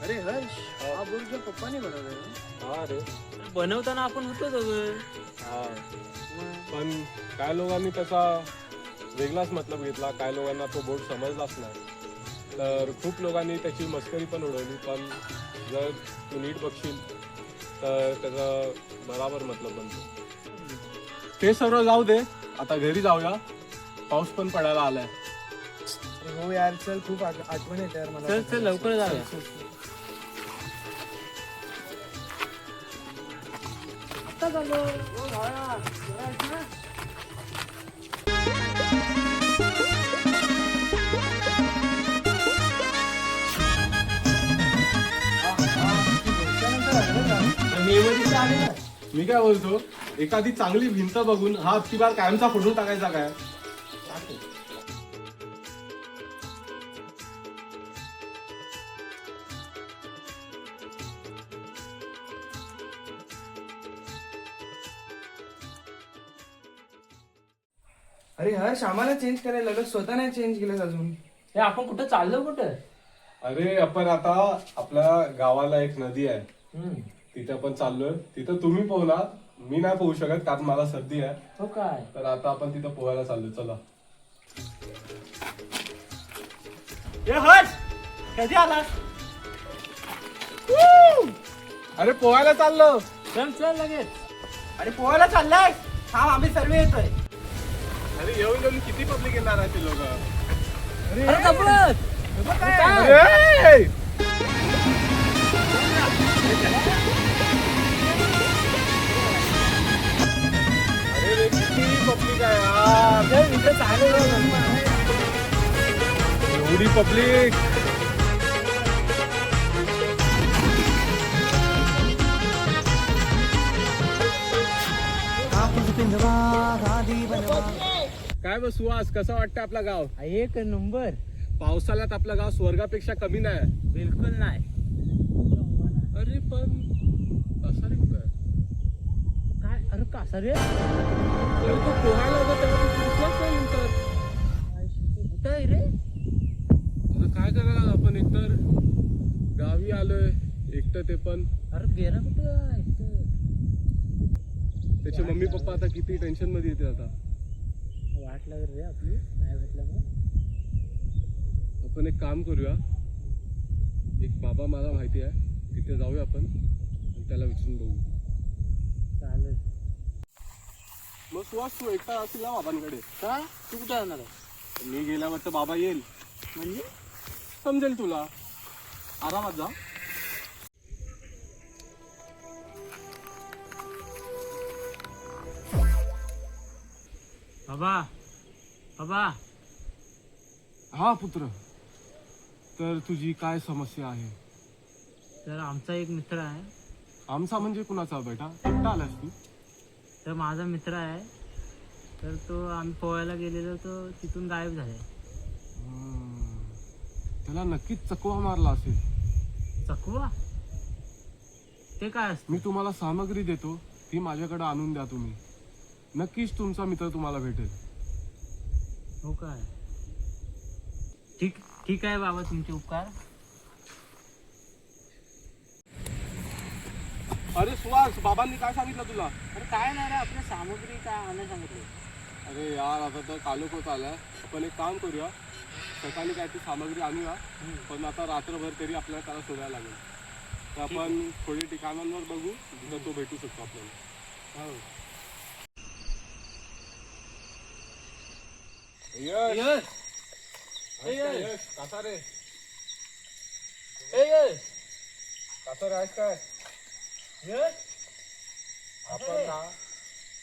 अरे हर्ष, हा बोल तुझ्या पप्पाने बनवलाय ना? हा रे. बनवताना आपण होतो दोघं. हा पण काय लोकांनी त्याचा वेगळाच मतलब घेतला, काय लोकांना तो बोर्ड समजलाच नाही. तर खूप लोकांनी त्याची मस्करी पण उडवली. पण जर तू नीट बघशील तर त्याचा बराबर मतलब बनतो. ते सर्व जाऊ दे, आता घरी जाऊया. पाऊस पण पडायला आलाय. हो यार, चल खूप आठवण येते यार मला. चल चल लवकर जाऊया. आता झालो. ओ भाया, जरा ऐक ना. मी काय बोलतो, एखादी चांगली भिंत बघून हा हत्ती बार कायमचा फोडून टाकायचा काय? अरे हर्ष, आम्हाला चेंज करायला लागलं, स्वतः नाही चेंज केलं अजून. हे आपण कुठं चाललो कुठं? अरे आपण आता आपल्या गावाला एक नदी आहे, तिथे पण चाललोय. तिथं तुम्ही पोहला, मी नाही पोहू शकत कारण मला सर्दी आहे. हो काय? तर आता आपण तिथं पोहायला चाललोय. चला. हर्ष, कधी आलास? अरे पोहायला चाललो. चल चल लगेच. अरे पोहायला चाललाय? हा, आम्ही सर्व येतोय. अरे येऊन येऊन किती पब्लिक येणार आहे ते लोक? अरे कपडत. अरे रे, किती पब्लिक आहे यार. एवढी पब्लिक. काय बस सुहास, कसं वाटतं आपलं गाव? एक नंबर. पावसाळ्यात आपलं गाव स्वर्गापेक्षा कमी नाही. बिलकुल नाही. अरे पण असं रे कुठं? काय? अरे कासा रे? अरे तो पोहायला होता तेव्हा तू दिसलाच नाही नंतर. कुठं आहे रे? आता काय करायला आपण, एकतर गावी आलोय एकटं, ते पण. अरे गेला कुठं आहे? त्याचे मम्मी पप्पा आता किती टेन्शन मध्ये येते. आता वाट लागली रे आपली, नाही भेटलं मग. आपण एक काम करूया, एक बाबा मला माहिती आहे, तिथे जाऊया आपण आणि त्याला विचारून बघू. चालेल. मग सुहास, तू एकटा असेल ना बाबांकडे? का? तू कुठं जाणार आहे? मी गेल्यावर तर बाबा येईल, म्हणजे समजेल तुला. आरामात जा. बाबा, बाबा. हा पुत्र, तर तुझी काय समस्या आहे? तर आमचा एक मित्र आहे. आमचा म्हणजे कुणाचा बेटा? एकटा आलास तू? तर माझा मित्र आहे. तर तो आम्ही पोहायला गेलेलो, तो तिथून गायब झालाय. त्याला नक्कीच चकवा मारला असेल. चकवा? ते काय असतं? मी तुम्हाला सामग्री देतो, ती माझ्याकडे आणून द्या तुम्ही. नक्कीच तुमचा मित्र तुम्हाला भेटेल. हो काय? ठीक ठीक आहे बाबा, तुमचे उपकार. अरे सुहास, बाबांनी काय सांगितलं तुला? अरे काय नाही रे, आपल्या सामग्री काय आणायला सांगितलं. अरे यार, आता तर कालोख होत आलाय. आपण एक काम करूया, सकाळी काय ती सामग्री आणूया, पण आता रात्रभर तरी आपल्याला त्याला शोधायला लागेल. तर आपण थोडी ठिकाणांवर बघू जिथं तो भेटू शकतो आपल्याला. हो. यश, यश, यश, कसा रे? यश, कसा रे, आहेस काय? यश. आपण ना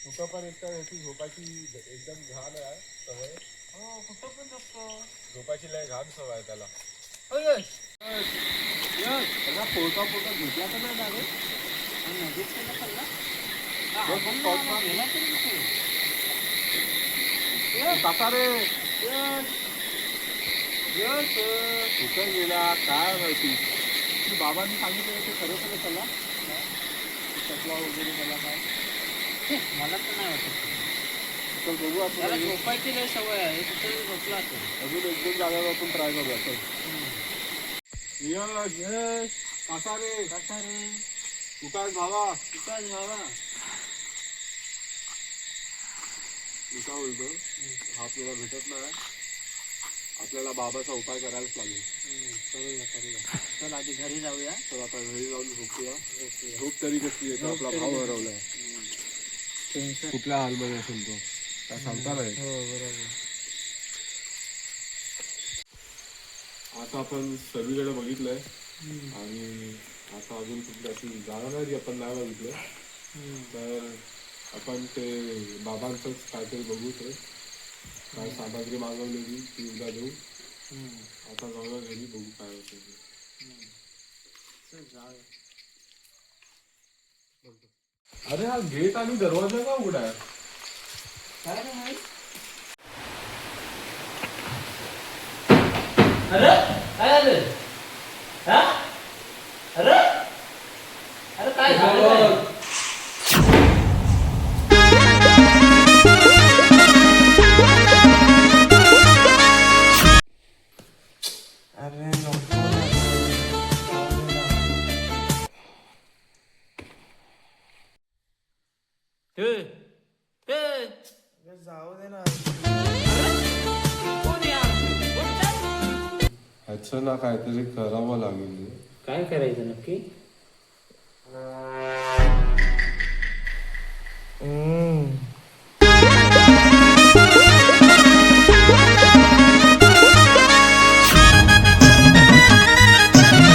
कुठं पण एकतर याची झोपायची एकदम घाण आहे सवय. हो, कुठं पण झोपतो. झोपायची लय घाण सवय आहे त्याला. हो यश. यश, त्याला पोटा पोटा झोपला तर नाही लागेल. नदीत केला चालला. गेला तरी कुठे? कसा रे? यश, यश, कुठं गेला काय माहिती. की बाबांनी सांगितलं ते खरं खरं त्याला चकवा वगैरे त्याला काय मला तर नाही वाटत. तर बघू आपण. त्याला झोपायची लय सवय आहे, कुठे झोपला असेल. अजून एक दोन जागेवर आपण ट्राय करूया. चल. यश, यश. कसा रे कसा रे तू काय भावा विकास बाबा मी काय बोलतो हा आपल्याला भेटत नाही आपल्याला बाबाचा उपाय करायलाच लागेल करूया चल आधी घरी जाऊया तर आता घरी जाऊन झोपूया झोप तरी कसली येतो आपला भाव हरवलाय टेन्शन कुठल्या हालमध्ये असेल तो काय सांगता नाही हो बरोबर आता आपण सगळीकडे बघितलंय आणि आता अजून कुठली अशी जागा नाही जी आपण नाही बघितलं तर आपण ते बाबांचंच काहीतरी बघू ते काय सामग्री मागवलेली ती उद्या देऊ आता जाऊया घरी बघू काय होतं चल जाऊया अरे हा गेट आणि दरवाजा का उघडा आहे काय रे भाई अरे काय झालं हा अरे अरे काय झालं अरे नको ना. हे हे अरे जाऊ दे ना कोण यार कोण ह्याचं ना काहीतरी करावं लागेल काय करायचं नक्की